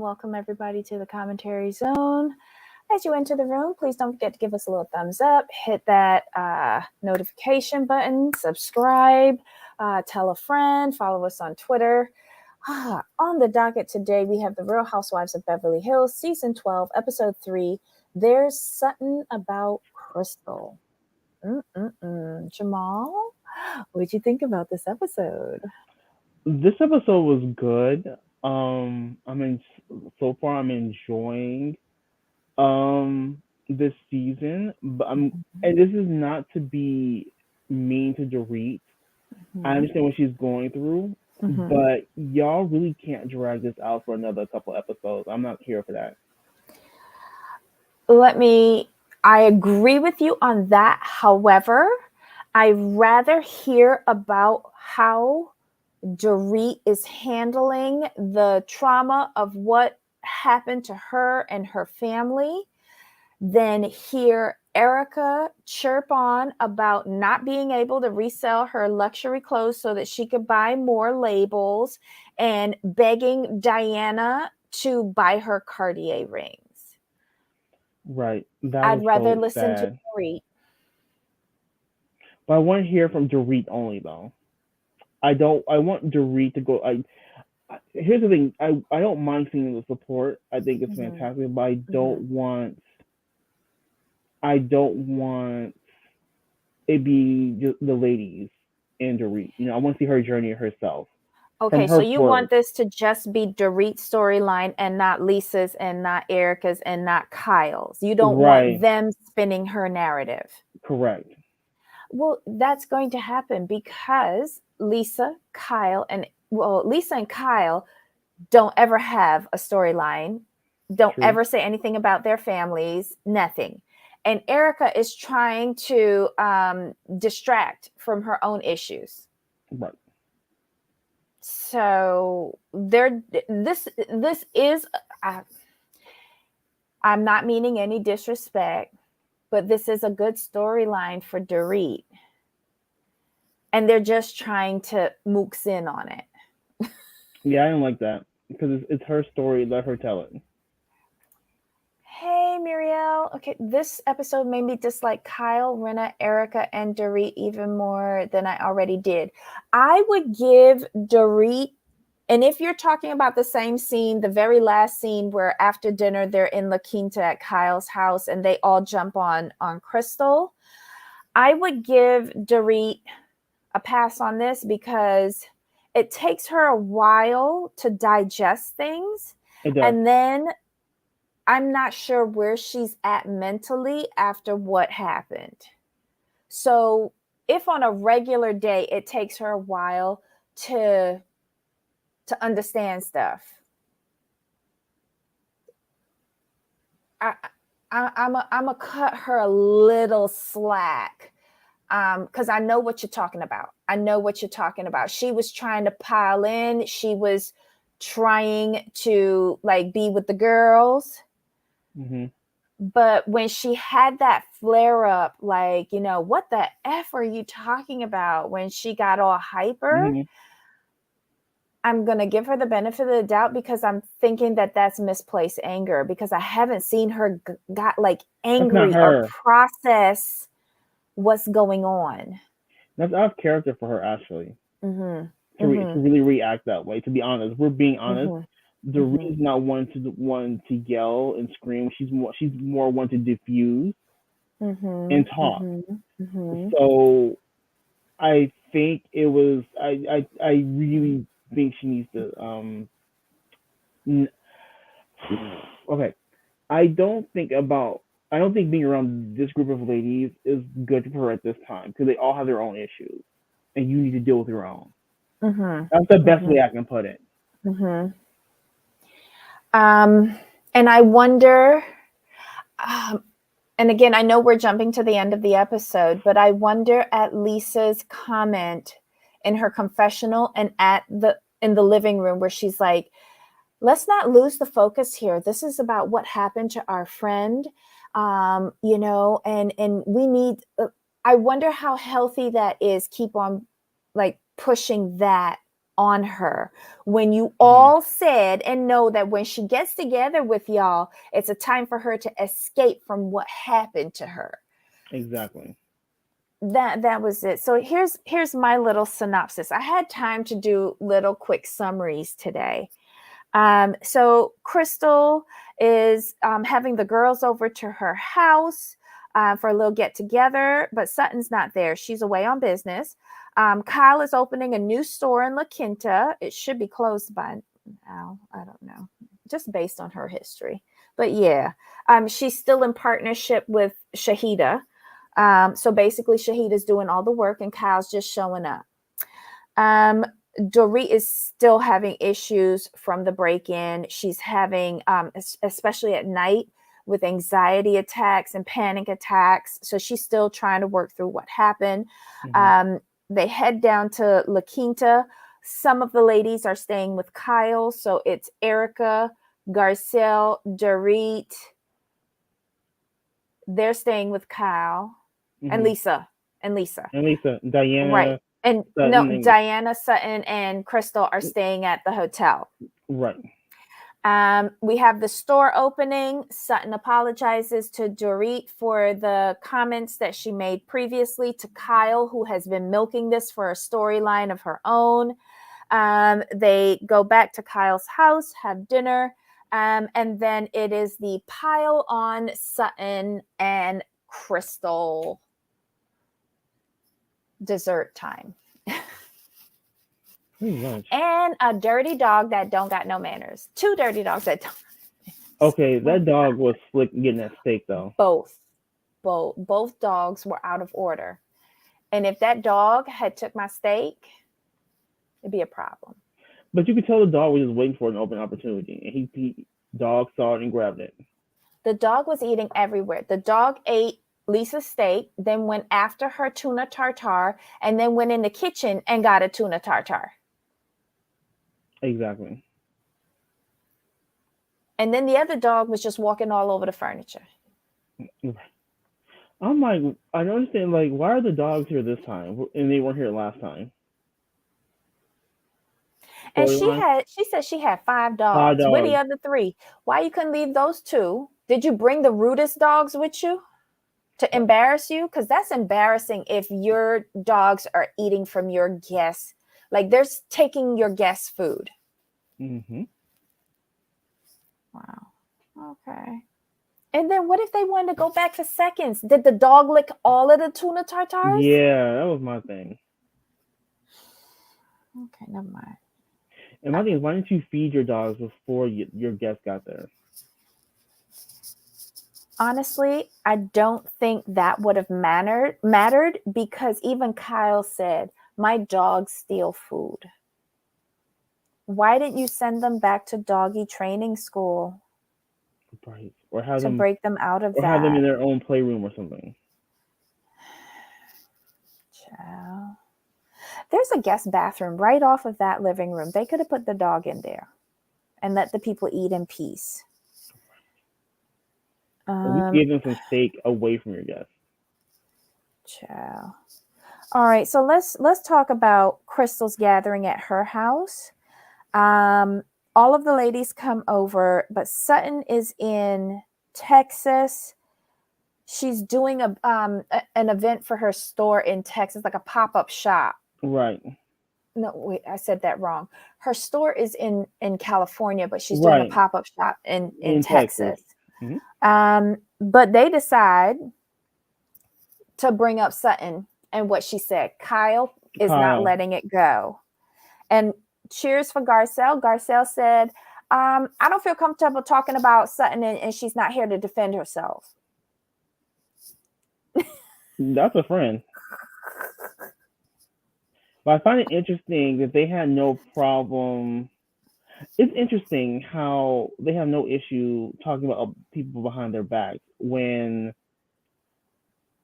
welcome everybody to the commentary zone. As you enter the room, please don't forget to give us a little thumbs up, hit that notification button, subscribe, tell a friend, follow us on Twitter. On the docket today, we have The Real Housewives of Beverly Hills, Season 12, Episode 3, There's Sutton About Crystal. Jamal, what did you think about this episode? This episode was good. So far I'm enjoying this season, but and this is not to be mean to Dorit. I understand what she's going through, but y'all really can't drag this out for another couple episodes. I'm not here for that. I agree with you on that. However, I'd rather hear about how Dorit is handling the trauma of what happened to her and her family than hear Erica chirp on about not being able to resell her luxury clothes so that she could buy more labels and begging Diana to buy her Cartier rings. Right. I'd rather listen to Dorit. But I want to hear from Dorit only though. I want Dorit to go. Here's the thing. I don't mind seeing the support. I think it's fantastic, but I don't want it be just the ladies and Dorit. I want to see her journey herself. Okay, so you want this to just be Dorit's storyline and not Lisa's and not Erica's and not Kyle's. You don't want them spinning her narrative. Correct. Well, that's going to happen because Lisa and Kyle don't ever have a storyline, don't ever say anything about their families, nothing. And Erica is trying to distract from her own issues. Right. So this is, I'm not meaning any disrespect, but this is a good storyline for Dorit. And they're just trying to mooks in on it. Yeah, I don't like that because it's her story. Let her tell it. Hey, Muriel. Okay, this episode made me dislike Kyle, Rinna, Erica, and Dorit even more than I already did. I would give Dorit, and if you're talking about the same scene, the very last scene where after dinner they're in La Quinta at Kyle's house and they all jump on Crystal, I would give Dorit a pass on this because it takes her a while to digest things. It does. And then I'm not sure where she's at mentally after what happened. So if on a regular day it takes her a while to understand stuff, I'm a cut her a little slack. Because I know what you're talking about. She was trying to pile in. She was trying to be with the girls. Mm-hmm. But when she had that flare up, what the F are you talking about? When she got all hyper, I'm going to give her the benefit of the doubt because I'm thinking that that's misplaced anger because I haven't seen her got angry or process what's going on. That's out of character for her, actually. To really react that way. To be honest, we're being honest. Dorit's not one to yell and scream. She's more one to diffuse and talk. So I think it was. I really think she needs to. Okay, I don't think being around this group of ladies is good for her at this time because they all have their own issues, and you need to deal with your own. That's the best way I can put it. And I wonder, and again, I know we're jumping to the end of the episode, but I wonder at Lisa's comment in her confessional and in the living room where she's like, let's not lose the focus here. This is about what happened to our friend, and we need, I wonder how healthy that is. Keep on pushing that on her when you all said and know that when she gets together with y'all, it's a time for her to escape from what happened to her. Exactly. That was it. So here's my little synopsis. I had time to do little quick summaries today. So Crystal is having the girls over to her house for a little get together, but Sutton's not there. She's away on business. Kyle is opening a new store in La Quinta. It should be closed by now. I don't know, just based on her history. But yeah, she's still in partnership with Shahida. So basically, Shahida's doing all the work and Kyle's just showing up. Dorit is still having issues from the break-in. She's having, especially at night, with anxiety attacks and panic attacks. So she's still trying to work through what happened. They head down to La Quinta. Some of the ladies are staying with Kyle. So it's Erica, Garcelle, Dorit. They're staying with Kyle and Lisa. Diana. Right. And Sutton, no, Diana, Sutton, and Crystal are staying at the hotel. Right. We have the store opening. Sutton apologizes to Dorit for the comments that she made previously to Kyle, who has been milking this for a storyline of her own. They go back to Kyle's house, have dinner, and then it is the pile on Sutton and Crystal dessert time. And a dirty dog that don't got no manners. Two dirty dogs that don't. Okay, that dog was slick getting that steak though. Both dogs were out of order. And if that dog had took my steak, it'd be a problem. But you could tell the dog was just waiting for an open opportunity, and he dog saw it and grabbed it. The dog was eating everywhere. The dog ate Lisa's steak, then went after her tuna tartare, and then went in the kitchen and got a tuna tartare. Exactly. And then the other dog was just walking all over the furniture. I'm like, I don't understand, like, why are the dogs here this time and they weren't here last time? And she said she had 5 dogs. Where the other 3? Why you couldn't leave those 2? Did you bring the rudest dogs with you to embarrass you? Because that's embarrassing if your dogs are eating from your guests. Like they're taking your guests' food. Wow. Okay. And then what if they wanted to go back for seconds? Did the dog lick all of the tuna tartares? Yeah, that was my thing. Okay, never mind. And my thing is, why didn't you feed your dogs before your guests got there? Honestly, I don't think that would have mattered because even Kyle said, my dogs steal food. Why didn't you send them back to doggy training school? Right. Or have to them break them out of or that. have them in their own playroom or something. Child. There's a guest bathroom right off of that living room. They could have put the dog in there and let the people eat in peace. At least give them some steak away from your guests. Child. All right, so let's talk about Crystal's gathering at her house. All of the ladies come over, but Sutton is in Texas. She's doing an event for her store in Texas, like a pop-up shop. Right. No, wait, I said that wrong. Her store is in California, but she's doing a pop-up shop in Texas. But they decide to bring up Sutton and what she said. Kyle is not letting it go. And cheers for Garcelle. Garcelle said, I don't feel comfortable talking about Sutton and she's not here to defend herself. That's a friend. But I find it interesting that they had no problem. It's interesting how they have no issue talking about people behind their back when,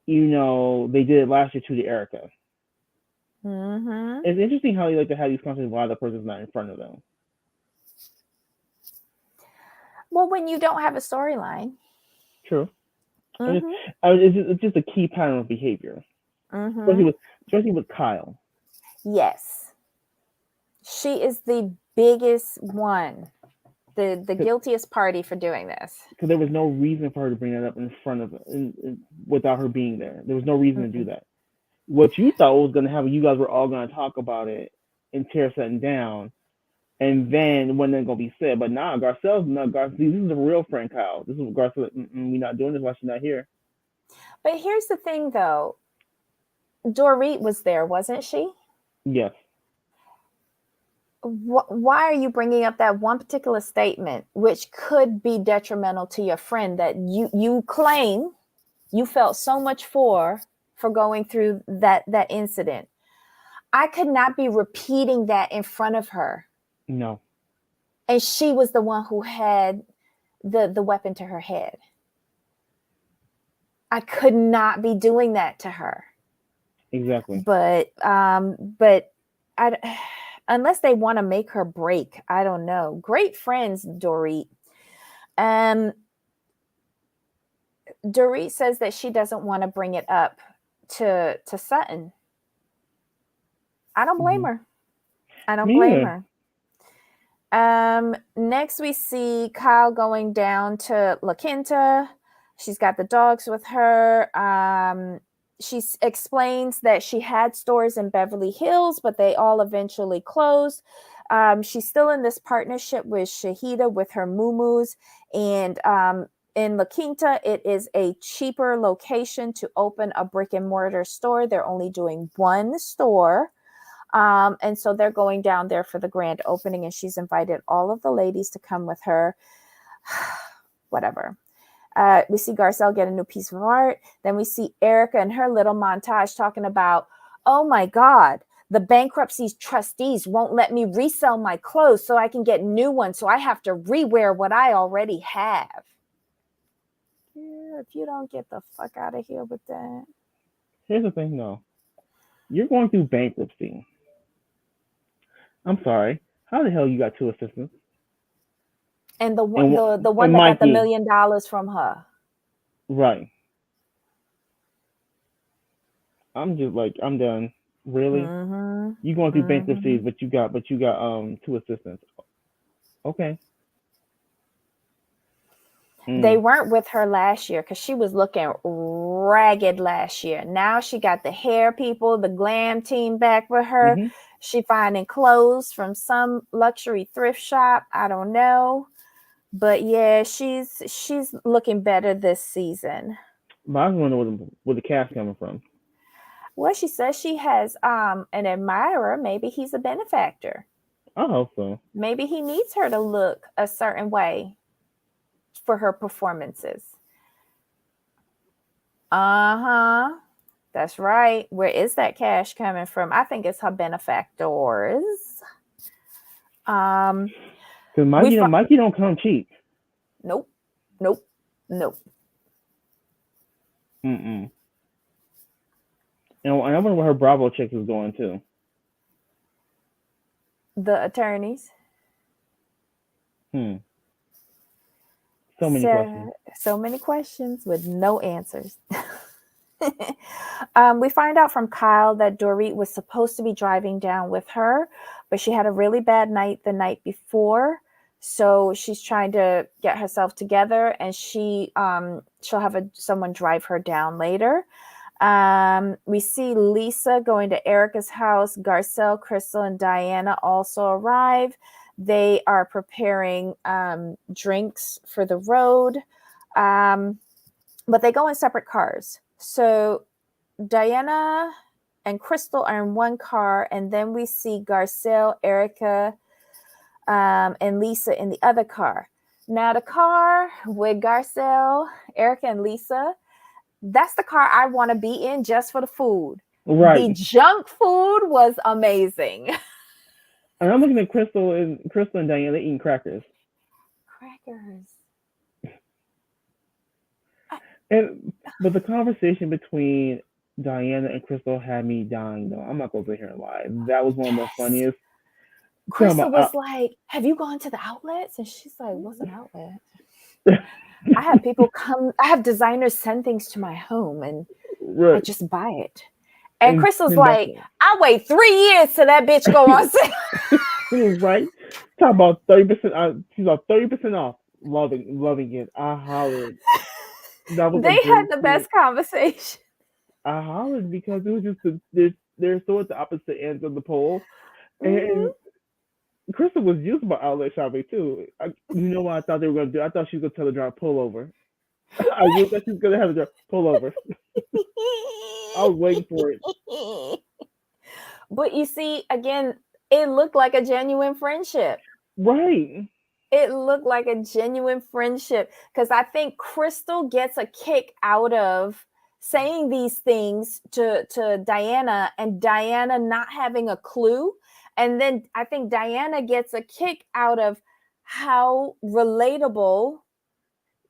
they did it last year to Erica. It's interesting how you like to have these conversations while the person's not in front of them. Well, when you don't have a storyline. True. It's just a key pattern of behavior. Especially with Kyle. Yes. She is the biggest one, the guiltiest party for doing this. Because there was no reason for her to bring that up in front of without her being there. There was no reason to do that. What you thought was going to happen, you guys were all going to talk about it and tear something down, and then when they're going to be said. But nah, Garcelle's not Garcelle. This is a real friend, Kyle. This is Garcelle. We're not doing this while she's not here. But here's the thing, though. Dorit was there, wasn't she? Yes. Why are you bringing up that one particular statement, which could be detrimental to your friend that you claim you felt so much for going through that incident? I could not be repeating that in front of her. No. And she was the one who had the weapon to her head. I could not be doing that to her. Exactly. But unless they want to make her break, I don't know. Great friends, Dorit. Dorit says that she doesn't want to bring it up to Sutton. I don't blame her. I don't blame her. Next we see Kyle going down to La Quinta. She's got the dogs with her. She explains that she had stores in Beverly Hills, but they all eventually closed. She's still in this partnership with Shahida with her muumuus. And in La Quinta, it is a cheaper location to open a brick and mortar store. They're only doing one store. And so they're going down there for the grand opening, and she's invited all of the ladies to come with her. Whatever. We see Garcelle get a new piece of art. Then we see Erica and her little montage talking about, oh my God, the bankruptcy trustees won't let me resell my clothes so I can get new ones. So I have to rewear what I already have. Yeah, if you don't get the fuck out of here with that. Here's the thing, though. You're going through bankruptcy. I'm sorry. How the hell you got 2 assistants? And the one that got the $1 million from her. Right. I'm just like, I'm done. Really? You going through bankruptcies, but you got 2 assistants. Okay. They weren't with her last year because she was looking ragged last year. Now she got the hair people, the glam team back with her. She finding clothes from some luxury thrift shop. I don't know. But yeah, she's looking better this season. But I was wondering where the cash coming from. Well, she says she has an admirer. Maybe he's a benefactor. I hope so. Maybe he needs her to look a certain way for her performances. That's right. Where is that cash coming from? I think it's her benefactors. Because Mikey don't come cheap. Nope. And I wonder where her Bravo check is going to. The attorneys. So many questions. So many questions with no answers. We find out from Kyle that Dorit was supposed to be driving down with her, but she had a really bad night the night before. So she's trying to get herself together, and she'll have someone drive her down later. We see Lisa going to Erica's house. Garcelle, Crystal, and Diana also arrive. They are preparing drinks for the road, but they go in separate cars. So Diana and Crystal are in one car, and then we see Garcelle, Erica, and Lisa in the other car. Now, the car with Garcelle, Erica, and Lisa, that's the car I want to be in just for the food. Right. The junk food was amazing. And I'm looking at Crystal and Diana, they're eating crackers. But the conversation between Diana and Crystal had me dying, though. I'm not going to sit here and lie. That was one of the funniest. Crystal was like, have you gone to the outlets? And she's like, what's an outlet? I have people come, I have designers send things to my home, and I just buy it. And Crystal's like, I wait 3 years till that bitch go on sale. Right? Talk about 30%. She's about 30% off. Loving it. I hollered. That was a They had great the scene. best conversation. I hollered because it was just they're so at the opposite ends of the pole, Hmm. and Crystal was used about outlet shopping too. You know what I thought they were gonna do? I thought she was gonna tell her to drive pull over. I really thought she was gonna have her drive pull over. I was waiting for it. But you see, again, it looked like a genuine friendship. Right. It looked like a genuine friendship because I think Crystal gets a kick out of saying these things to Diana and Diana not having a clue. And then I think Diana gets a kick out of how relatable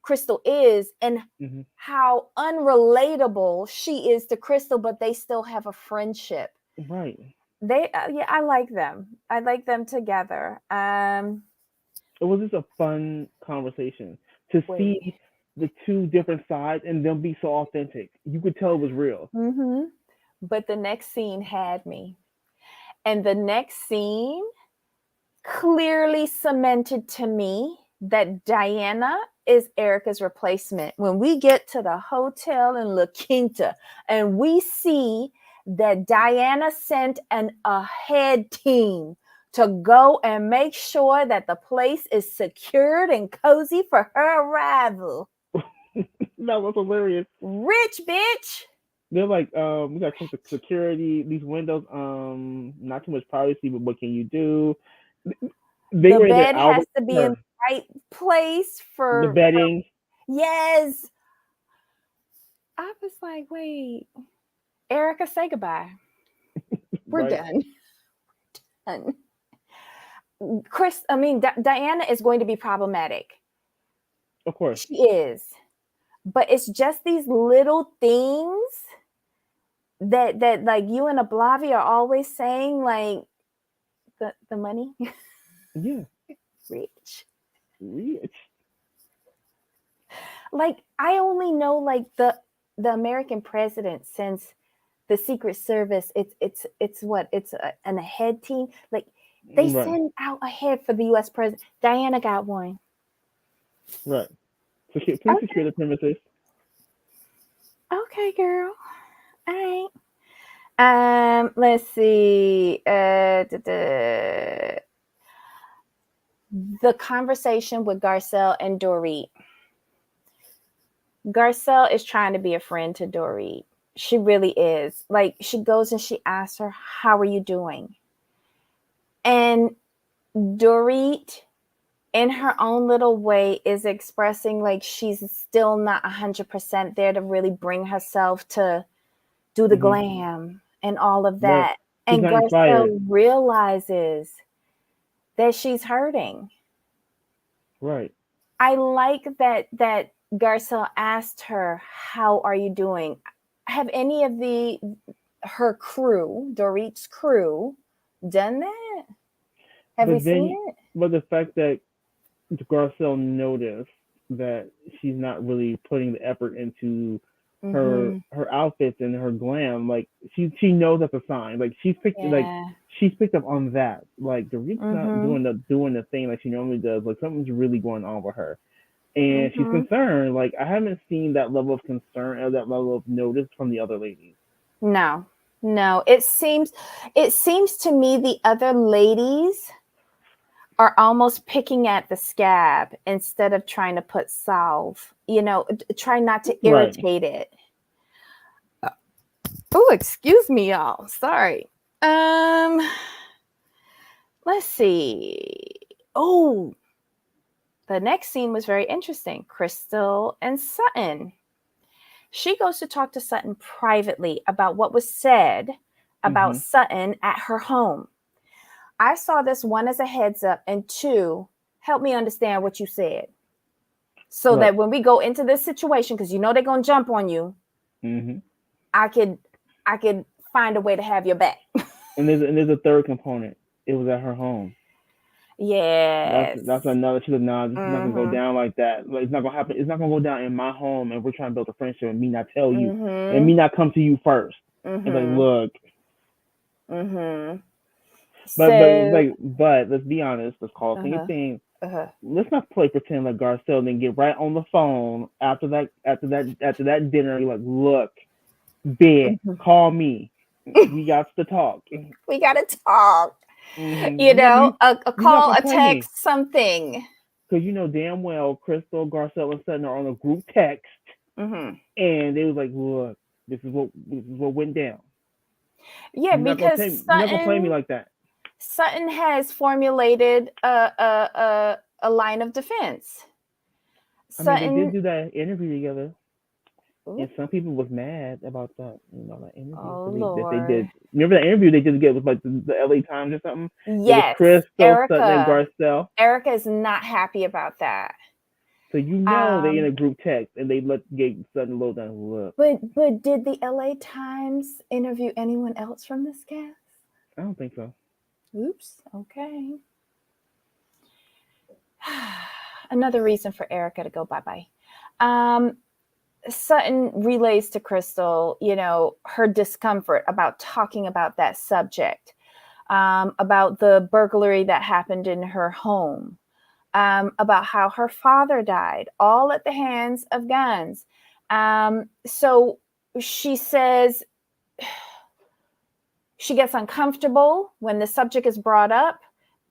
Crystal is and Hmm. how unrelatable she is to Crystal, but they still have a friendship. Right. They, yeah, I like them. I like them together. It was just a fun conversation to Wait. see the two different sides and them be so authentic. You could tell it was real. Mm-hmm. But the next scene had me. And the next scene clearly cemented to me that Diana is Erica's replacement. When we get to the hotel in La Quinta and we see that Diana sent an ahead team to go and make sure that the place is secured and cozy for her arrival. That was hilarious. Rich bitch. They're like, we gotta check the security, these windows, not too much privacy, but what can you do? They The were in their bed album, has to be in her, the right place the for bedding, yes. I was like, wait, Erica, say goodbye. We're right? done. Done. Diana is going to be problematic. Of course. She is. But it's just these little things that like you and Ablavi are always saying, like the money. Yeah. Rich. Rich. Like I only know like the American president since the Secret Service. It's what an ahead team. Like they Right. send out ahead for the U.S. president. Diana got one. Right. Please secure Okay, the premises. okay, girl. All right. Let's see. The conversation with Garcelle and Dorit. Garcelle is trying to be a friend to Dorit. She really is. Like she goes and she asks her, "How are you doing?" And Dorit, in her own little way, is expressing like she's still not 100% there to really bring herself to do the Hmm. glam and all of Right. that. She's And not inspired. Garcelle realizes that she's hurting. Right. I like that Garcelle asked her, "How are you doing?" Have any of her crew, Dorit's crew, done that? Have we But seen then, it? but the fact that Garcelle noticed that she's not really putting the effort into Mm-hmm. her outfits and her glam, like she knows that's a sign. Like Yeah. she's picked up on that. Like the Reed's not Mm-hmm. doing the thing like she normally does. Like something's really going on with her, and she's Mm-hmm. concerned. Like I haven't seen that level of concern or that level of notice from the other ladies. No, no. It seems to me the other ladies are almost picking at the scab instead of trying to put salve. Try not to Right. irritate it. Oh, excuse me, y'all. Sorry. Um, let's see. Oh, the next scene was very interesting. Crystal and Sutton. She goes to talk to Sutton privately about what was said about Hmm. Sutton at her home. I saw this one as a heads up, and two, help me understand what you said. So Right. that when we go into this situation, because you know they're gonna jump on you, Hmm. I could I could find a way to have your back. And there's a third component. It was at her home. Yes. That's another. She's like, nah, this is not gonna go Mm-hmm. down like that. Like, it's not gonna happen. It's not gonna go down in my home, and we're trying to build a friendship, and me not tell you, and Mm-hmm. me not come to you first. It's like, Mm-hmm. look, Mm-hmm. So, but let's be honest. Let's call a thing a uh-huh, thing. uh-huh. Let's not play pretend like Garcelle and then get right on the phone after that dinner. You're like, look, bitch, Mhm. call me. We got to talk. We gotta talk. Mm-hmm. You know, a You're not call, gonna a play me text, something. because you know damn well Crystal, Garcelle, and Sutton are on a group text, Hmm. and they was like, look, this is what went down. Yeah, because You're not gonna play me Sutton like that. Sutton has formulated a line of defense. I mean, they did Sutton, do that interview together, ooh, and some people was mad about that, that interview oh that they did. Lord, Remember that interview they did get with like the LA Times or something? It was yes, Crystal, Sutton, and Garcelle. Erica is not happy about that. So they in Um, a group text and they gave Sutton low down. Look, but did the LA Times interview anyone else from this cast? I don't think so. Oops. Okay. Another reason for Erica to go bye bye. Um, Sutton relays to Crystal, her discomfort about talking about that subject, about the burglary that happened in her home, about how her father died, all at the hands of guns. So she says she gets uncomfortable when the subject is brought up.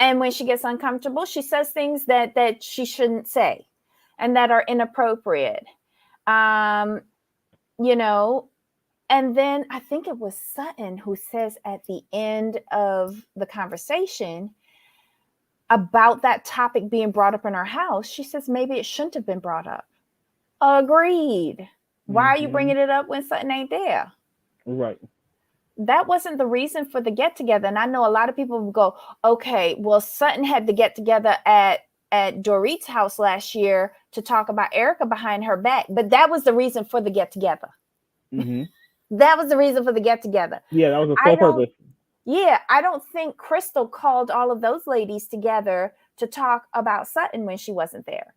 And when she gets uncomfortable, she says things that she shouldn't say and that are inappropriate. Um, you know, and then I think it was Sutton who says at the end of the conversation about that topic being brought up in her house, she says maybe it shouldn't have been brought up. Agreed. Why are you Mm-hmm. bringing it up when Sutton ain't there? Right. That wasn't the reason for the get together. And I know a lot of people will go, okay, well, Sutton had the get together at Dorit's house last year to talk about Erica behind her back, but that was the reason for the get together. Mm-hmm. That was the reason for the get together. Yeah, that was the I sole don't purpose. Yeah, I don't think Crystal called all of those ladies together to talk about Sutton when she wasn't there.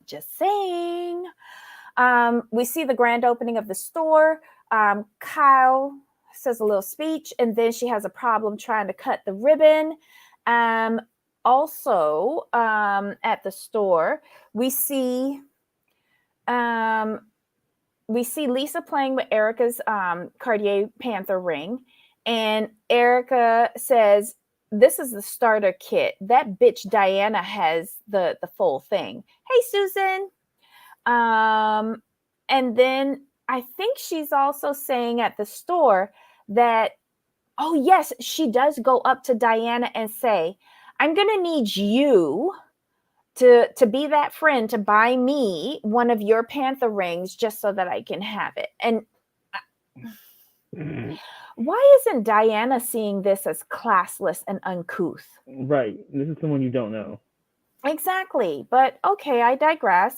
Just saying. We see the grand opening of the store. Kyle says a little speech, and then she has a problem trying to cut the ribbon. Um, Also, at the store, we see um, Lisa playing with Erica's Cartier Panther ring, and Erica says, "This is the starter kit. That bitch Diana has the full thing." Hey, Susan. Um, and then I think she's also saying at the store that, oh yes, she does go up to Diana and say, "I'm gonna need you to be that friend to buy me one of your Panther rings just so that I can have it." And why isn't Diana seeing this as classless and uncouth? Right. This is someone you don't know. Exactly. But okay, I digress.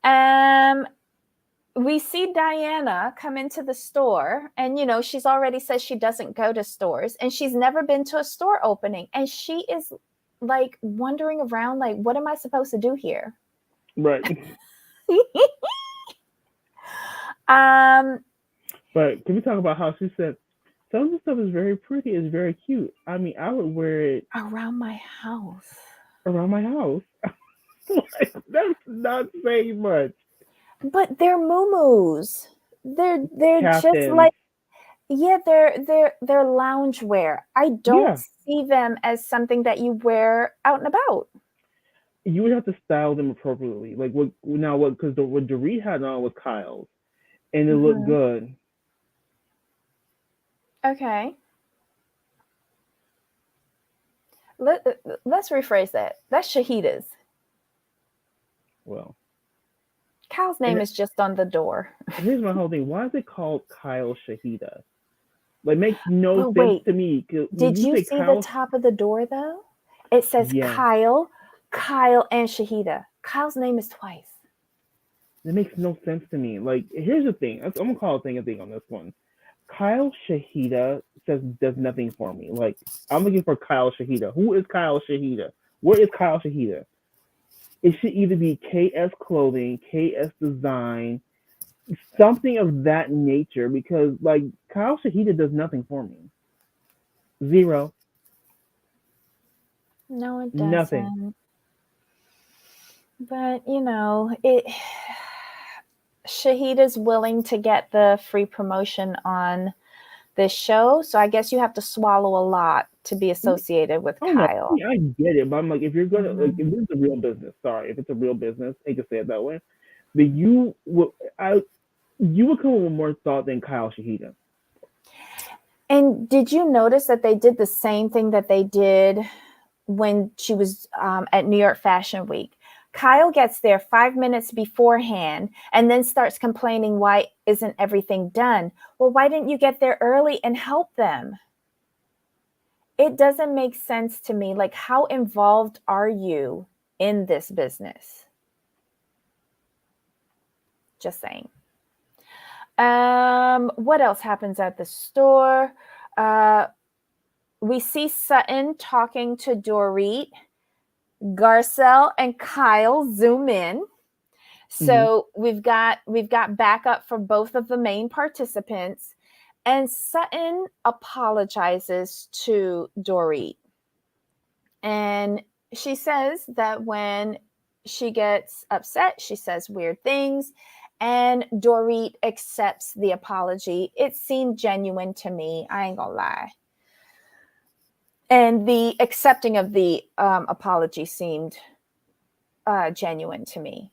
Um, we see Diana come into the store, and she's already said she doesn't go to stores, and she's never been to a store opening, and she is like wandering around like, what am I supposed to do here? Right. um But can we talk about how she said some of the stuff is very pretty, is very cute. I mean, I would wear it Around my house. around my house. Like, that's not saying much. But they're muumuus. They're just Captains. like, yeah, they're lounge wear. I don't Yeah. see them as something that you wear out and about. You would have to style them appropriately. Like what because what Dorit had on was Kyle's and it looked Mm-hmm. good. Okay. Let's rephrase that. That's Shahida's. Well. Kyle's name And is just on the door. here's my whole thing. Why is it called Kyle Shahida? Like makes no But sense wait, to me. 'Cause when did you you say see the Kyle, top of the door though? It says yeah, Kyle, and Shahida. Kyle's name is twice. it makes no sense to me. Like here's the thing. I'm gonna call a thing on this one. Kyle Shahida says does nothing for me. Like I'm looking for Kyle Shahida. Who is Kyle Shahida? Where is Kyle Shahida? It should either be KS Clothing, KS Design, something of that nature. Because like Kyle Shahida does nothing for me. Zero. No, it Nothing. doesn't. But it Shahid is willing to get the free promotion on this show, so I guess you have to swallow a lot to be associated with Oh no, Kyle. I get it, but I'm like, if you're gonna like, Hmm. if this is a real business, sorry, if it's a real business, I hate to say it that way, but you would come up with more thought than Kyle Shahida. And did you notice that they did the same thing that they did when she was at New York Fashion Week? Kyle gets there 5 minutes beforehand and then starts complaining, why isn't everything done? Well, why didn't you get there early and help them? It doesn't make sense to me. Like, how involved are you in this business? Just saying. What else happens at the store? Uh, we see Sutton talking to Dorit. Garcelle and Kyle zoom in. Mm-hmm. So we've got backup for both of the main participants. And Sutton apologizes to Dorit. And she says that when she gets upset, she says weird things. And Dorit accepts the apology. It seemed genuine to me. I ain't gonna lie. And the accepting of the apology seemed genuine to me.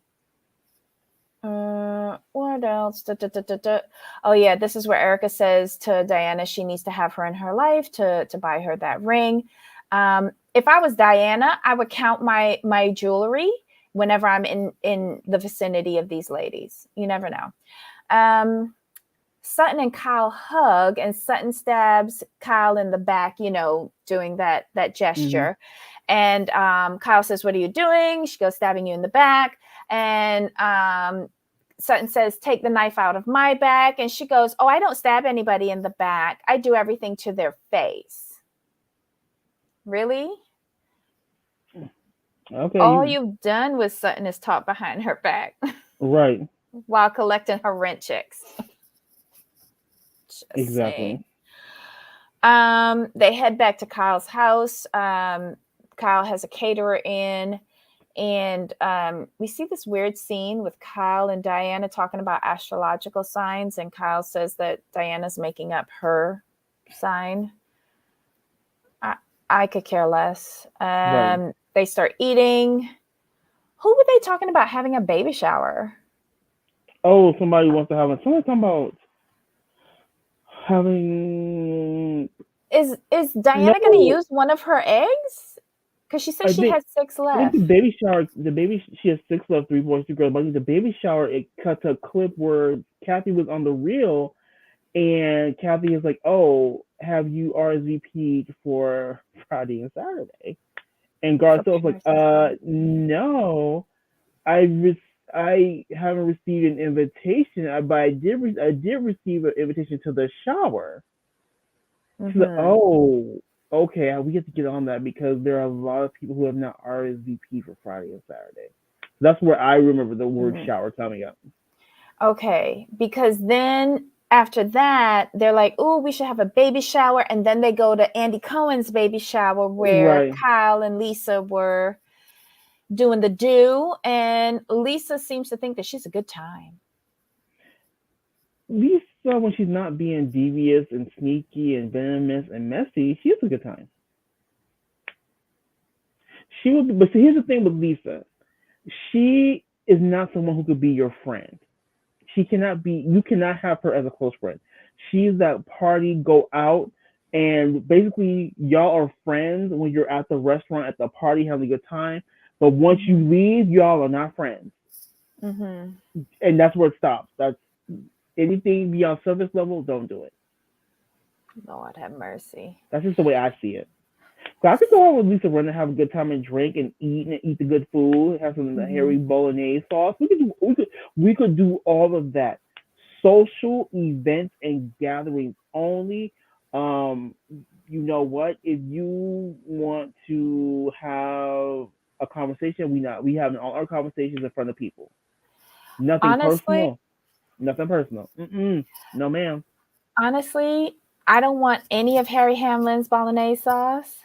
What else? Da, da, da, da, da. Oh yeah, this is where Erica says to Diana she needs to have her in her life to buy her that ring. If I was Diana, I would count my jewelry whenever I'm in the vicinity of these ladies. You never know. Sutton and Kyle hug, and Sutton stabs Kyle in the back, doing that Mm-hmm. gesture. And Kyle says, "What are you doing?" She goes, "Stabbing you in the back." And Sutton says, "Take the knife out of my back." And she goes, "Oh, I don't stab anybody in the back. I do everything to their face." Really? Okay, All you you've done with Sutton is talk behind her back right. while collecting her rent checks. Just Exactly. saying. They head back to Kyle's house. Kyle has a caterer in, and we see this weird scene with Kyle and Diana talking about astrological signs, and Kyle says that Diana's making up her sign. I could care less. Right. They start eating. Who were they talking about having a baby shower? Oh, somebody wants to have a. Somebody talking about having. Is Diana going to No, use one of her eggs? Because she says I she think has six I think left. the baby shower. The baby she has six left, three boys, two girls. But I think the baby shower it cut to a clip where Kathy was on the reel, and Kathy is like, "Oh, have you RSVP'd for Friday and Saturday?" And For Garcelle's like, Paris and Saturday. no, I re- I haven't received an invitation, but I did receive an invitation to the shower." She's like, Mm-hmm. "Oh, okay, we have to get on that because there are a lot of people who have not RSVP for Friday and Saturday." That's where I remember the word Mm-hmm. shower coming up. Okay, because then after that, they're like, "Oh, we should have a baby shower," and then they go to Andy Cohen's baby shower where Right. Kyle and Lisa were doing the do, and Lisa seems to think that she's a good time. Lisa, when she's not being devious and sneaky and venomous and messy, she has a good time. She will, but see, here's the thing with Lisa. She is not someone who could be your friend. She cannot be. You cannot have her as a close friend. She's that party, go out, and basically y'all are friends when you're at the restaurant, at the party, having a good time. But once you Mm-hmm. leave, y'all are not friends, Mm-hmm. and that's where it stops. That's anything beyond surface level. Don't do it. Lord have mercy. That's just the way I see it. So I could go out with Lisa Run and have a good time and drink and eat the good food, have some of the Mm-hmm. hairy bolognese sauce. We could do all of that. Social events and gatherings only. Um, you know what? If you want to have a conversation, we have all our conversations in front of people. Nothing Honestly, personal. Nothing personal. Mm-mm. No, honestly, I don't want any of Harry Hamlin's bolognese sauce.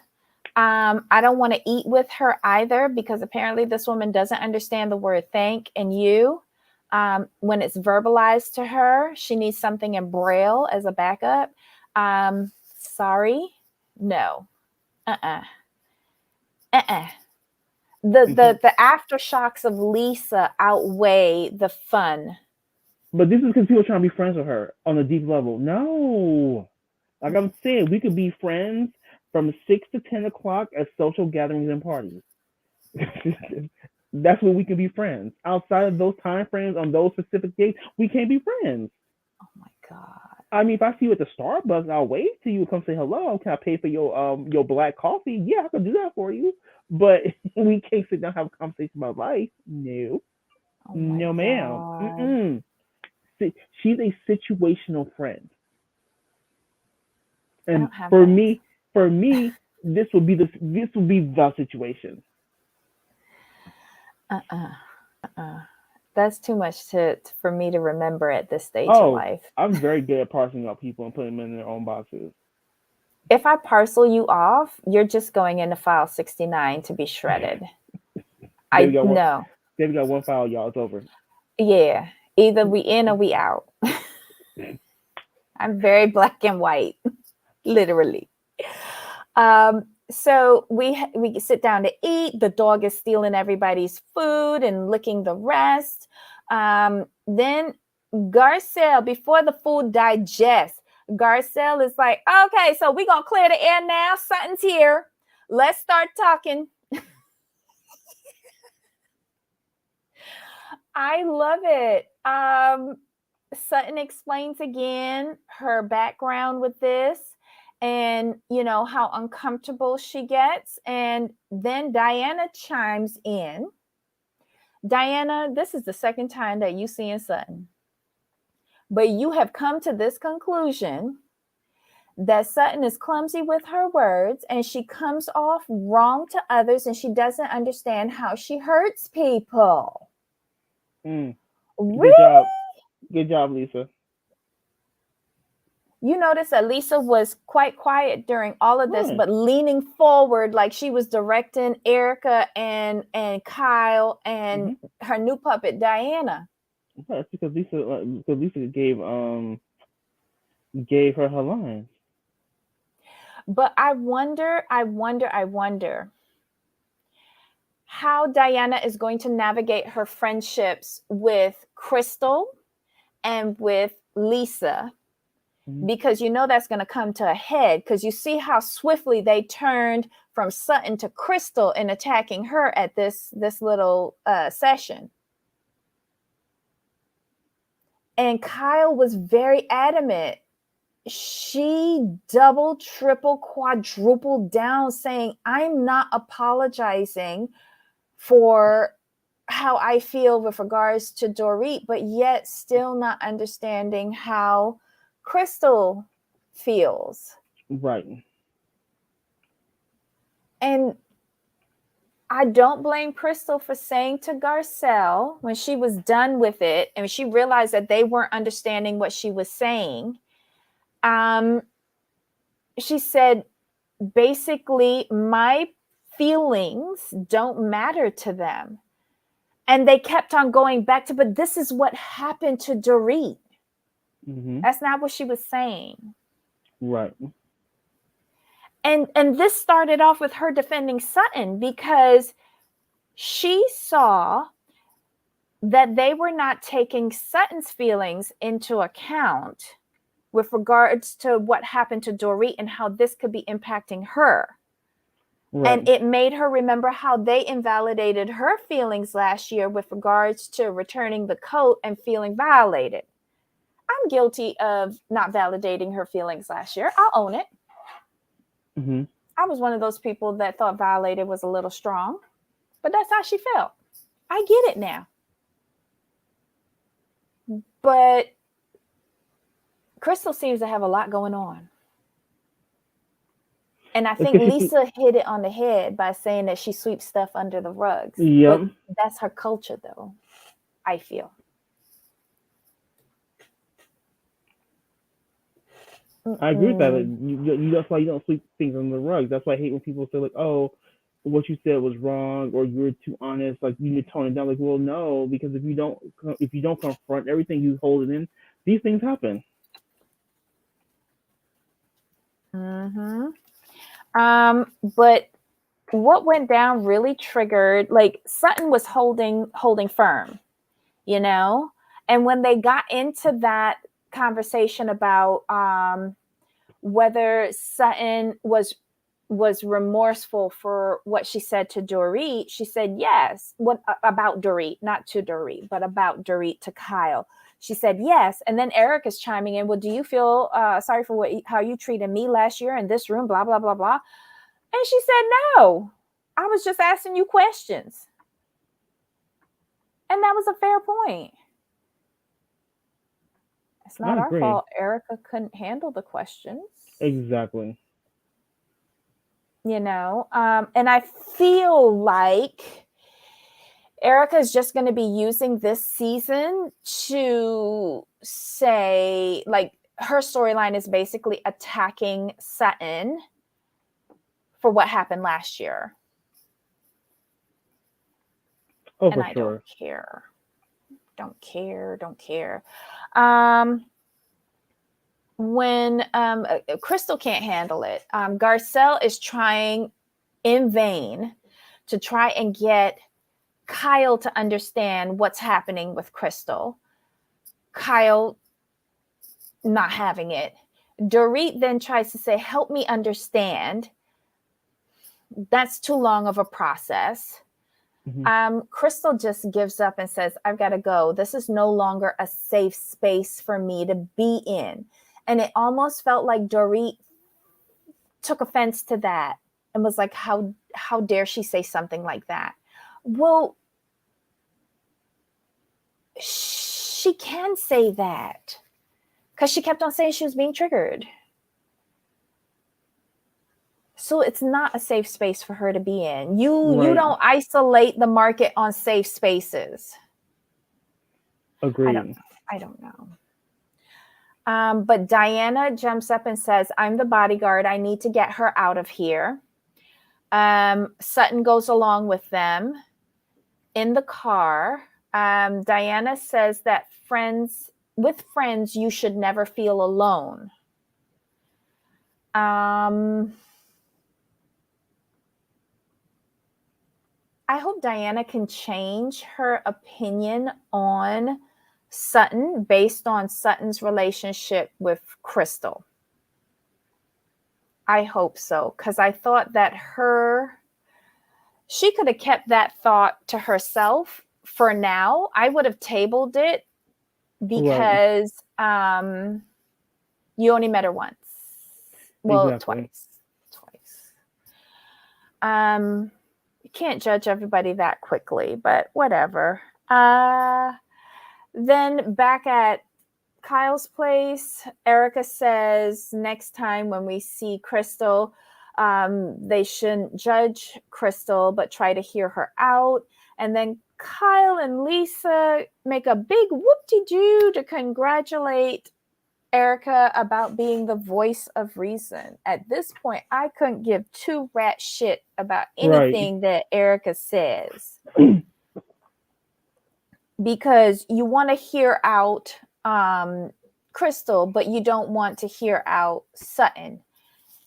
I don't want to eat with her either because apparently this woman doesn't understand the word thank and you. When it's verbalized to her, she needs something in Braille as a backup. Sorry, no. Uh-uh. Uh-uh. The aftershocks of Lisa outweigh the fun. But this is because people are trying to be friends with her on a deep level. No. Like I'm saying, we could be friends from 6 to 10 o'clock at social gatherings and parties. That's when we can be friends. Outside of those time frames on those specific dates, we can't be friends. Oh my God. I mean, if I see you at the Starbucks, I'll wave to you, come say hello. Can I pay for your black coffee? Yeah, I can do that for you. But we can't sit down and have a conversation about life. No, Oh my no, ma'am. God. She's a situational friend, I and don't have for that. me, this will be the situation. Uh-uh. Uh-uh. That's too much for me to remember at this stage of Oh, life. I'm very good at parsing out people and putting them in their own boxes. If I parcel you off, you're just going into file 69 to be shredded. Baby I got one. no. Baby got one file, y'all. It's over. Yeah. Either we in or we out. I'm very black and white, literally. So we sit down to eat. The dog is stealing everybody's food and licking the rest. Then Garcelle, before the food digests, Garcelle is like, okay, so we're gonna clear the air now. Sutton's here. Let's start talking. I love it. Sutton explains again her background with this and how uncomfortable she gets, and then Diana chimes in. Diana, this is the second time that you see in Sutton, but you have come to this conclusion that Sutton is clumsy with her words and she comes off wrong to others and she doesn't understand how she hurts people. Really? Good job, Lisa. You notice that Lisa was quite quiet during all of this, Right. but leaning forward like she was directing Erica and Kyle and her new puppet Diana. That's because Lisa gave her lines. But I wonder how Diana is going to navigate her friendships with Crystal and with Lisa. Because that's going to come to a head because you see how swiftly they turned from Sutton to Crystal in attacking her at this little session. And Kyle was very adamant. She double, triple, quadrupled down saying, I'm not apologizing for how I feel with regards to Dorit, but yet still not understanding how Crystal feels. Right. And I don't blame Crystal for saying to Garcelle when she was done with it and she realized that they weren't understanding what she was saying. She said, basically, my feelings don't matter to them. And they kept on going back to, but this is what happened to Dorit. That's not what she was saying. Right. And this started off with her defending Sutton because she saw that they were not taking Sutton's feelings into account with regards to what happened to Dorit and how this could be impacting her. Right. And it made her remember how they invalidated her feelings last year with regards to returning the coat and feeling violated. I'm guilty of not validating her feelings last year. I'll own it. I was one of those people that thought violated was a little strong, but that's how she felt. I get it now. But Crystal seems to have a lot going on. And I think Lisa hit it on the head by saying that she sweeps stuff under the rugs. Yep. But that's her culture, though, I feel. I agree with that. Like, that's why you don't sweep things under the rug. That's why I hate when people say like, "Oh, what you said was wrong," or "You were too honest." Like you need to tone it down. Like, well, no, because if you don't confront everything you hold it in, these things happen. But what went down really triggered, like Sutton was holding firm, you know, and when they got into that conversation about whether Sutton was remorseful for what she said to Dorit, she said yes. What about Dorit, not to Dorit, but about Dorit to Kyle. She said yes, and then Eric is chiming in. Well, do you feel sorry for how you treated me last year in this room? Blah blah blah blah. And she said no. I was just asking you questions, and that was a fair point. It's not our fault Erica couldn't handle the questions. Exactly. You know, and I feel like Erica is just going to be using this season to say, like, her storyline is basically attacking Sutton for what happened last year. Oh, and for I sure. Don't care. When Crystal can't handle it, Garcelle is trying in vain to try and get Kyle to understand what's happening with Crystal. Kyle not having it. Dorit then tries to say, help me understand. That's too long of a process. Crystal just gives up and says, I've got to go. This is no longer a safe space for me to be in. And it almost felt like Dorit took offense to that and was like, how dare she say something like that? Well, she can say that because she kept on saying she was being triggered. So it's not a safe space for her to be in. You don't isolate the market on safe spaces. Agreed. I don't know. But Diana jumps up and says, I'm the bodyguard. I need to get her out of here. Sutton goes along with them in the car. Diana says that with friends, you should never feel alone. I hope Diana can change her opinion on Sutton based on Sutton's relationship with Crystal. I hope so, because I thought that she could have kept that thought to herself for now. I would have tabled it because you only met her once. Well, exactly. Twice. You can't judge everybody that quickly, but whatever. Then back at Kyle's place, Erica says next time when we see Crystal, they shouldn't judge Crystal, but try to hear her out. And then Kyle and Lisa make a big whoop-de-doo to congratulate Erica about being the voice of reason. At this point, I couldn't give two rat shit about anything that Erica says. Because you want to hear out Crystal, but you don't want to hear out Sutton.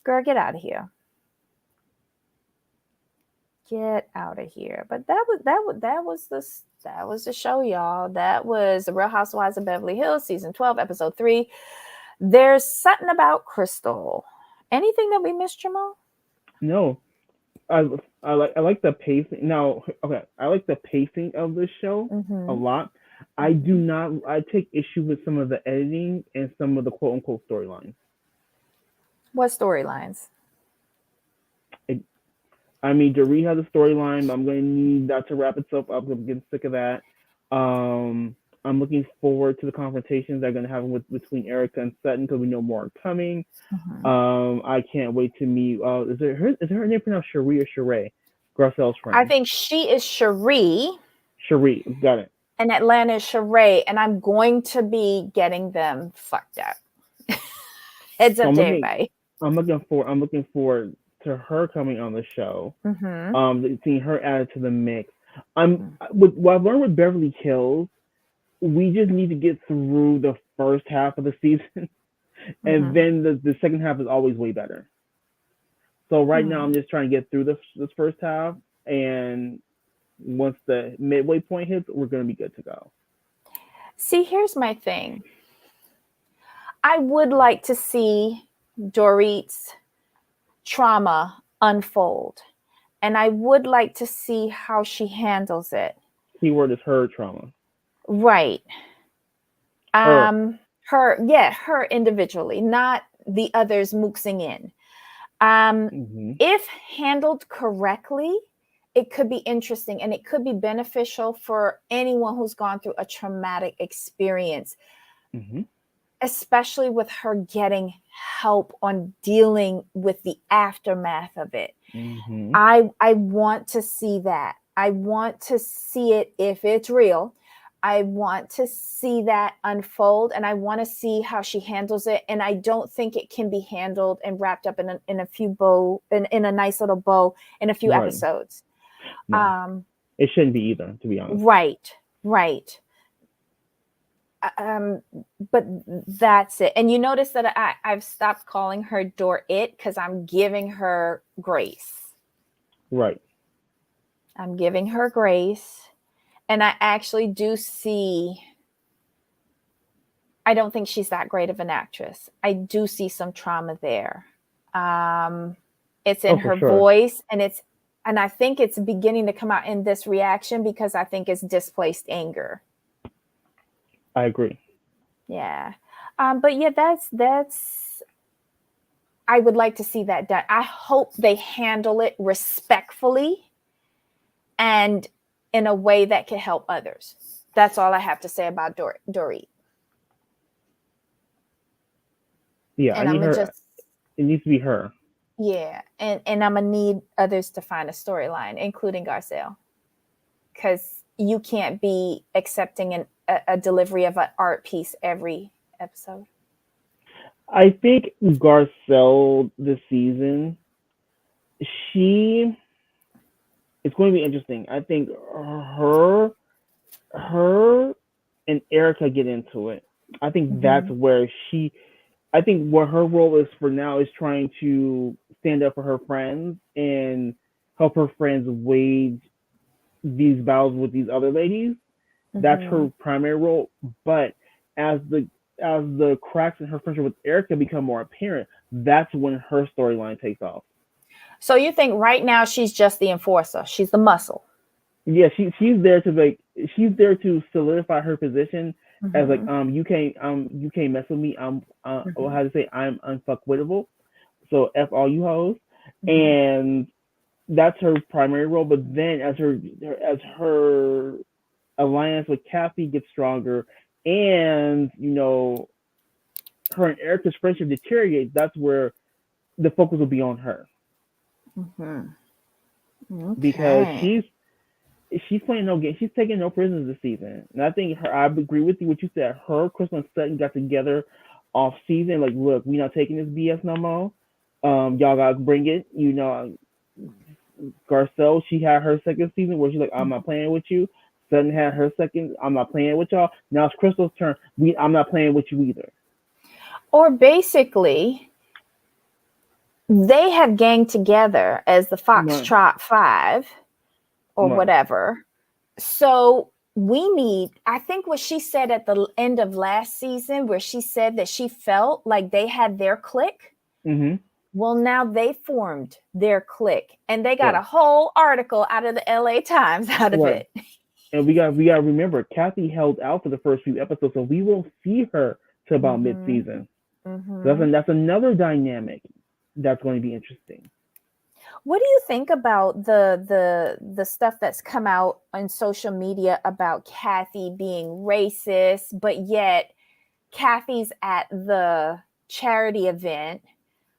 Girl, get out of here. Get out of here. But that was the show, y'all. That was The Real Housewives of Beverly Hills, season 12, episode 3. There's something about Crystal. Anything that we missed, Jamal? No. I like the pacing. Now, okay, I like the pacing of this show a lot. I take issue with some of the editing and some of the quote unquote storylines. What storylines? I mean, Dorit has a storyline, but I'm going to need that to wrap itself up. I'm getting sick of that. I'm looking forward to the confrontations they're going to have between Erica and Sutton because we know more are coming. I can't wait to meet. Is her name pronounced Cherie or Sheree? Garcelle's friend. I think she is Cherie. Cherie, got it. And Atlanta is Sheree, and I'm going to be getting them fucked up. Heads So up to everybody. I'm looking forward to her coming on the show. Seeing her added to the mix. With what I've learned with Beverly Hills, we just need to get through the first half of the season, and then the second half is always way better. So right now, I'm just trying to get through this first half, and once the midway point hits, we're going to be good to go. See, here's my thing. I would like to see Dorit's trauma unfold, and I would like to see how she handles it. Keyword is her trauma. Right. Her. Her individually, not the others mooksing in. If handled correctly, it could be interesting and it could be beneficial for anyone who's gone through a traumatic experience, especially with her getting help on dealing with the aftermath of it. I want to see that. I want to see it if it's real. I want to see that unfold, and I want to see how she handles it. And I don't think it can be handled and wrapped up in a nice little bow in a few episodes. No, it shouldn't be either, to be honest. Right. But that's it. And you notice that I've stopped calling her Dorit because I'm giving her grace. Right. I'm giving her grace. And I actually do see, I don't think she's that great of an actress. I do see some trauma there. It's in her voice, and I think it's beginning to come out in this reaction because I think it's displaced anger. I agree. Yeah. But yeah, that's, I would like to see that done. I hope they handle it respectfully and in a way that can help others. That's all I have to say about Dorit. Yeah, and I need her. It needs to be her. Yeah, and I'm gonna need others to find a storyline, including Garcelle, because you can't be accepting a delivery of an art piece every episode. I think Garcelle this season, it's going to be interesting. I think her and Erica get into it. I think that's where I think what her role is for now is trying to stand up for her friends and help her friends wage these battles with these other ladies. That's her primary role. But as the cracks in her friendship with Erica become more apparent, that's when her storyline takes off. So you think right now she's just the enforcer? She's the muscle. Yeah, she's there to solidify her position as like you can't mess with me. I'm how to say I'm unfuckwittable. So F all you hoes. And that's her primary role. But then as her alliance with Kathy gets stronger and her and Erica's friendship deteriorates, that's where the focus will be on her. Because she's playing no game. She's taking no prisoners this season. And I think I agree with you what you said. Her, Crystal, and Sutton got together off season. Like, look, we're not taking this BS no more. Y'all gotta bring it. Garcelle, she had her second season where she's like, I'm not playing with you. Sutton had her second, I'm not playing with y'all. Now it's Crystal's turn. I'm not playing with you either. Or basically, they have ganged together as the Foxtrot 5 or whatever. So I think what she said at the end of last season, where she said that she felt like they had their clique. Well, now they formed their clique, and they got a whole article out of the LA Times out of it. And we got to remember, Kathy held out for the first few episodes, so we won't see her till about mid-season. So that's another dynamic that's going to be interesting. What do you think about the stuff that's come out on social media about Kathy being racist, but yet Kathy's at the charity event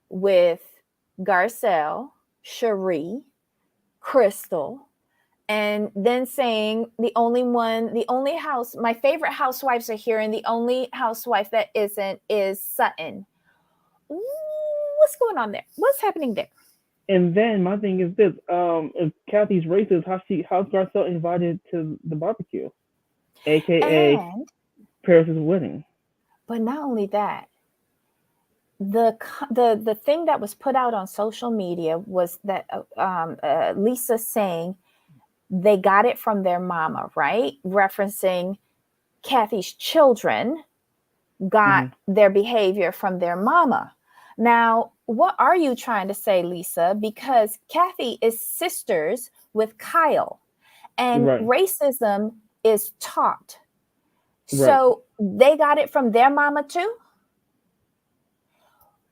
with Garcelle, Cherie, Crystal, and then saying my favorite housewives are here, and the only housewife that isn't is Sutton. What's going on there? What's happening there? And then my thing is this: if Kathy's racist, how's Garcelle invited to the barbecue, aka And Paris's wedding? but not only that, the thing that was put out on social media was that Lisa saying they got it from their mama, right? Referencing Kathy's children got their behavior from their mama. Now, what are you trying to say, Lisa? Because Kathy is sisters with Kyle, and Right, racism is taught. right, So they got it from their mama too?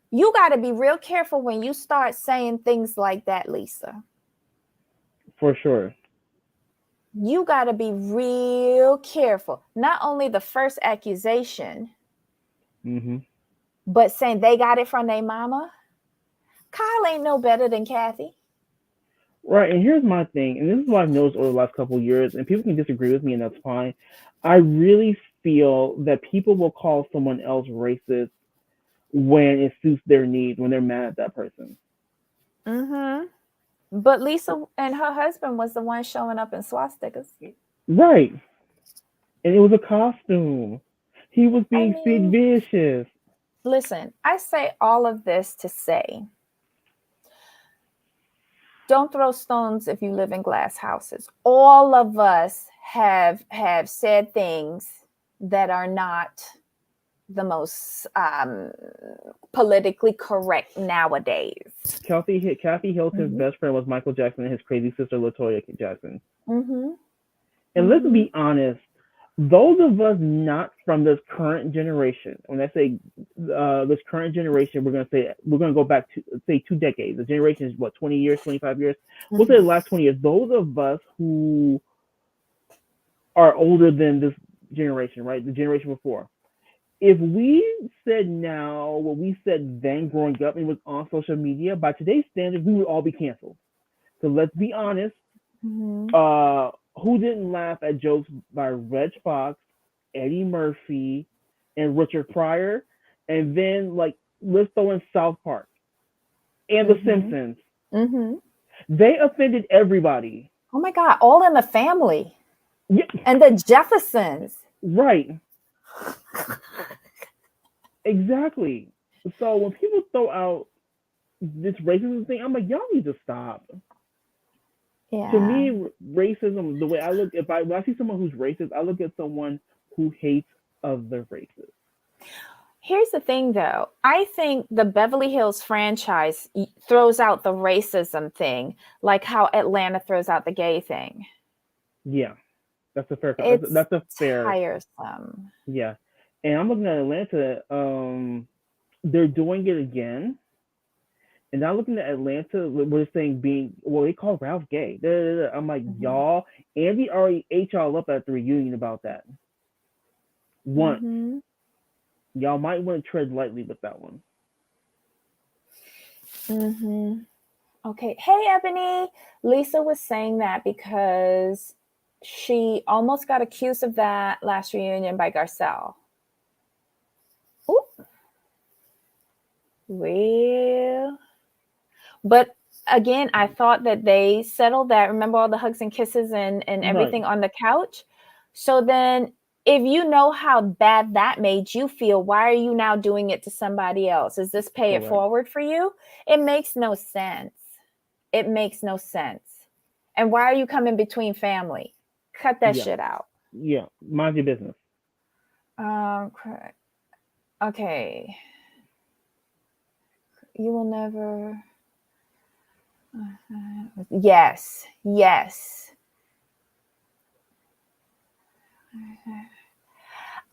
You got to be real careful when you start saying things like that, Lisa. for sure. You got to be real careful. Not only the first accusation, but saying they got it from their mama. Kyle ain't no better than Kathy. Right, and here's my thing, and this is what I've noticed over the last couple of years, and people can disagree with me, and that's fine. I really feel that people will call someone else racist when it suits their needs, when they're mad at that person. But Lisa and her husband was the one showing up in swastikas. Right, and it was a costume. He was I being Sid mean, Vicious. listen, I say all of this to say, don't throw stones if you live in glass houses. All of us have said things that are not the most politically correct nowadays. Kathy Hilton's best friend was Michael Jackson and his crazy sister Latoya Jackson. And let's be honest, those of us not from this current generation, when I say this current generation, we're gonna go back to say 2 decades. The generation is what, 20 years, 25 years. We'll say the last 20 years. Those of us who are older than this generation, right? The generation before. If we said now what we said then growing up and was on social media, by today's standards, we would all be canceled. So let's be honest. Who didn't laugh at jokes by Reg Fox, Eddie Murphy, and Richard Pryor? And then, like, let's throw in South Park and The Simpsons. They offended everybody. Oh my God, All in the Family. Yeah. And the Jeffersons. Right. Exactly. So when people throw out this racism thing, I'm like, y'all need to stop. Yeah. To me, racism, the way I look, when I see someone who's racist, I look at someone who hates other races. Here's the thing, though. I think the Beverly Hills franchise throws out the racism thing, like how Atlanta throws out the gay thing. Yeah, that's a fair. It's fair. tiresome. Yeah, and I'm looking at Atlanta. They're doing it again, and I'm looking at Atlanta. We're saying they call Ralph gay. I'm like, y'all. Andy already ate y'all up at the reunion about that once. Y'all might want to tread lightly with that one. Okay. Hey, Ebony. Lisa was saying that because she almost got accused of that last reunion by Garcelle. Ooh. Well, but again, I thought that they settled that. Remember all the hugs and kisses and everything on the couch? So then if you know how bad that made you feel, why are you now doing it to somebody else? Is this pay it forward for you? It makes no sense. It makes no sense. And why are you coming between family? Cut that shit out. Yeah, mind your business. Okay. You will never. Yes.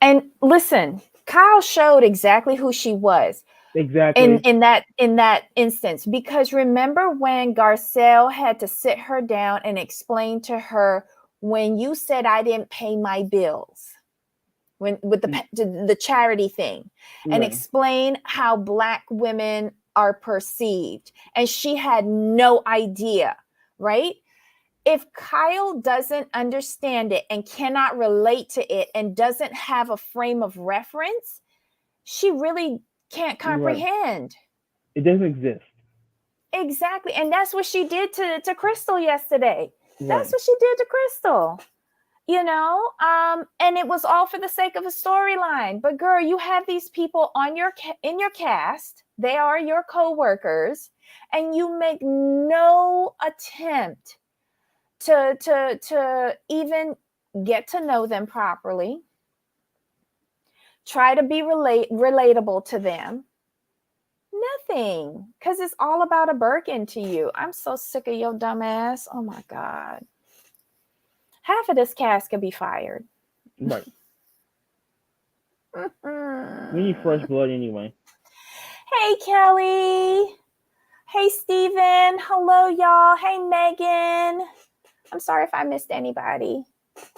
And listen, Kyle showed exactly who she was. Exactly. In that instance, because remember when Garcelle had to sit her down and explain to her, when you said I didn't pay my bills, with the charity thing, and explain how Black women are perceived, and she had no idea, right? If Kyle doesn't understand it and cannot relate to it and doesn't have a frame of reference, she really can't Right. comprehend. It doesn't exist. Exactly. And that's what she did to Crystal yesterday. That's Right. what she did to Crystal. And it was all for the sake of a storyline. But girl, you have these people on in your cast. They are your co-workers, and you make no attempt to even get to know them properly. Try to be relatable to them. Nothing, because it's all about a Birkin to you. I'm so sick of your dumb ass. Oh my God. Half of this cast could be fired. Right. We need fresh blood anyway. Hey, Kelly. Hey, Steven. Hello, y'all. Hey, Megan. I'm sorry if I missed anybody.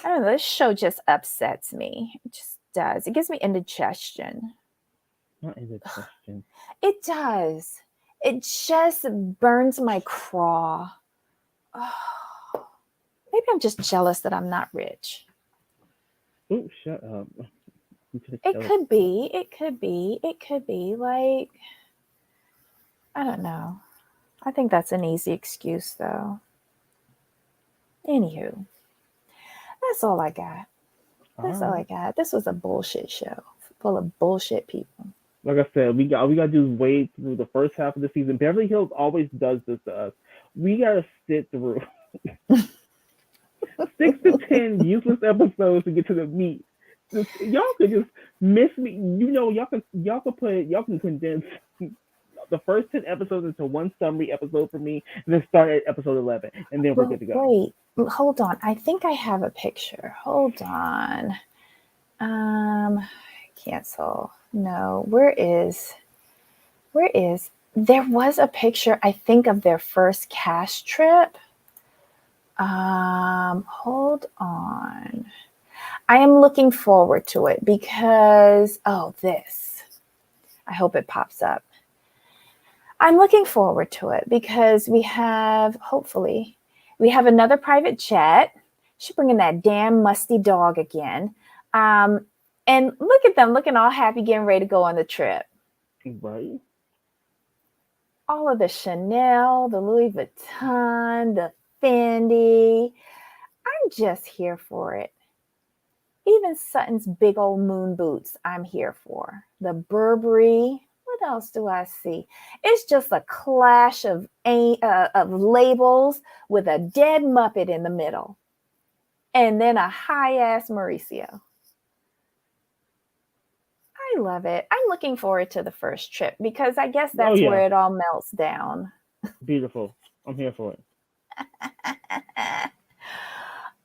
I don't know. This show just upsets me. It just does. It gives me indigestion. Not indigestion. It does. It just burns my craw. Oh, maybe I'm just jealous that I'm not rich. Oh, shut up. It could be. It could be. It could be. Like, I don't know. I think that's an easy excuse, though. Anywho, that's all I got. That's all I got. This was a bullshit show full of bullshit people. Like I said, we got to do wade through the first half of the season. Beverly Hills always does this to us. We got to sit through 6 to 10 useless episodes to get to the meat. Y'all could just miss me. Y'all can condense the first 10 episodes into one summary episode for me, and then start at episode 11, and then we're good to go. Wait, hold on. I think I have a picture. Hold on. Cancel. No, where is, there was a picture, I think, of their first cast trip. Hold on. I am looking forward to it because, this. I hope it pops up. I'm looking forward to it because hopefully, we have another private jet. She's bringing that damn musty dog again. And look at them looking all happy, getting ready to go on the trip. Right. All of the Chanel, the Louis Vuitton, the Fendi. I'm just here for it. Even Sutton's big old moon boots, I'm here for. The Burberry. What else do I see? It's just a clash of labels with a dead Muppet in the middle. And then a high-ass Mauricio. I love it. I'm looking forward to the first trip because I guess that's where it all melts down. Beautiful. I'm here for it.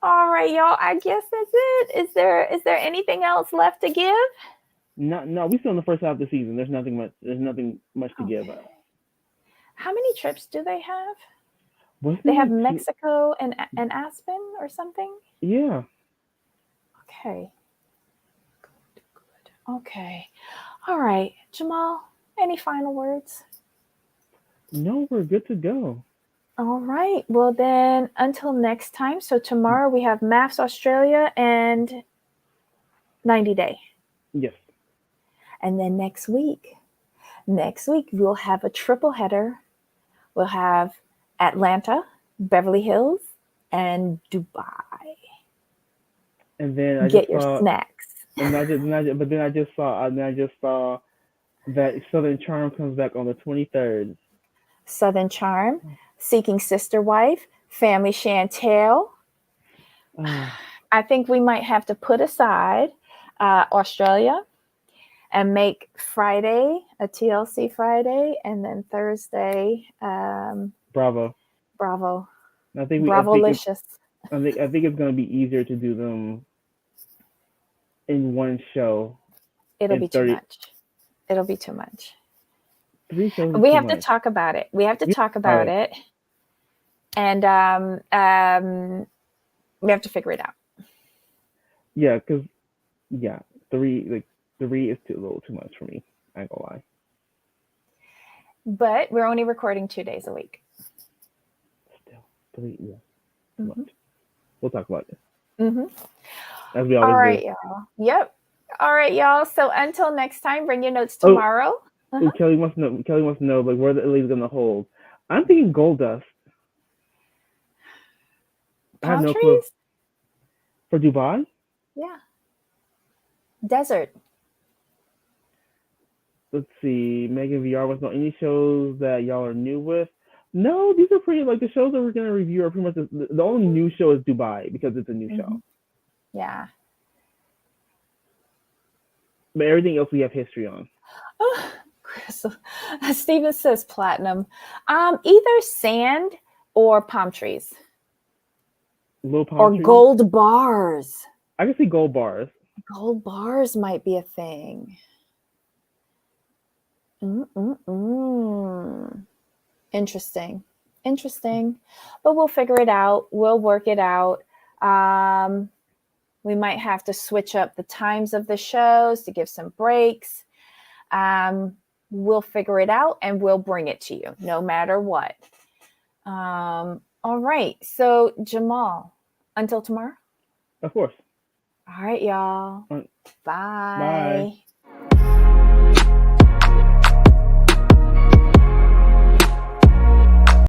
All right, y'all. I guess that's it. Is there anything else left to give? No, we still in the first half of the season. There's nothing much to give us. How many trips do they have? Wasn't they have Mexico and Aspen or something? Yeah. Okay. Good. Okay. All right. Jamal, any final words? No, we're good to go. All right. Well, then, until next time. So tomorrow we have MAFS Australia and 90 Day. Yes. And then next week we'll have a triple header. We'll have Atlanta, Beverly Hills, and Dubai. And then I get just your saw, snacks. And I just saw that Southern Charm comes back on the 23rd. Southern Charm, Seeking Sister Wife, Family Chantel. I think we might have to put aside Australia and make Friday a TLC Friday, and then Thursday Bravo. I think Bravo-licious. I think it's going to be easier to do them in one show. It'll be too much. It'll be too much. 3 shows. We have to talk about it. And we have to figure it out. Yeah, because 3 is a little too much for me. I ain't gonna lie. But we're only recording 2 days a week. Still 3, yeah. Mm-hmm. We'll talk about it. Mm-hmm. As we always do. All right, y'all. Yep. All right, y'all. So until next time, bring your notes tomorrow. Ooh, Kelly wants to know. Kelly wants to know like where the Italy's gonna hold. I'm thinking gold dust. I have Palm no clue. trees? For Dubai? Yeah. Desert. Let's see. Megan VR wants to know any shows that y'all are new with. No, these are pretty like the shows that we're gonna review are pretty much the only new show is Dubai because it's a new show. Yeah. But everything else we have history on. Oh, Crystal. Steven says platinum. Either sand or palm trees. Little palm Or trees. gold bars. I can see gold bars. Gold bars might be a thing. Interesting. But we'll figure it out. We'll work it out. We might have to switch up the times of the shows to give some breaks. We'll figure it out and we'll bring it to you no matter what. All right. So, Jamal, until tomorrow. Of course. All right, y'all. Bye. Bye.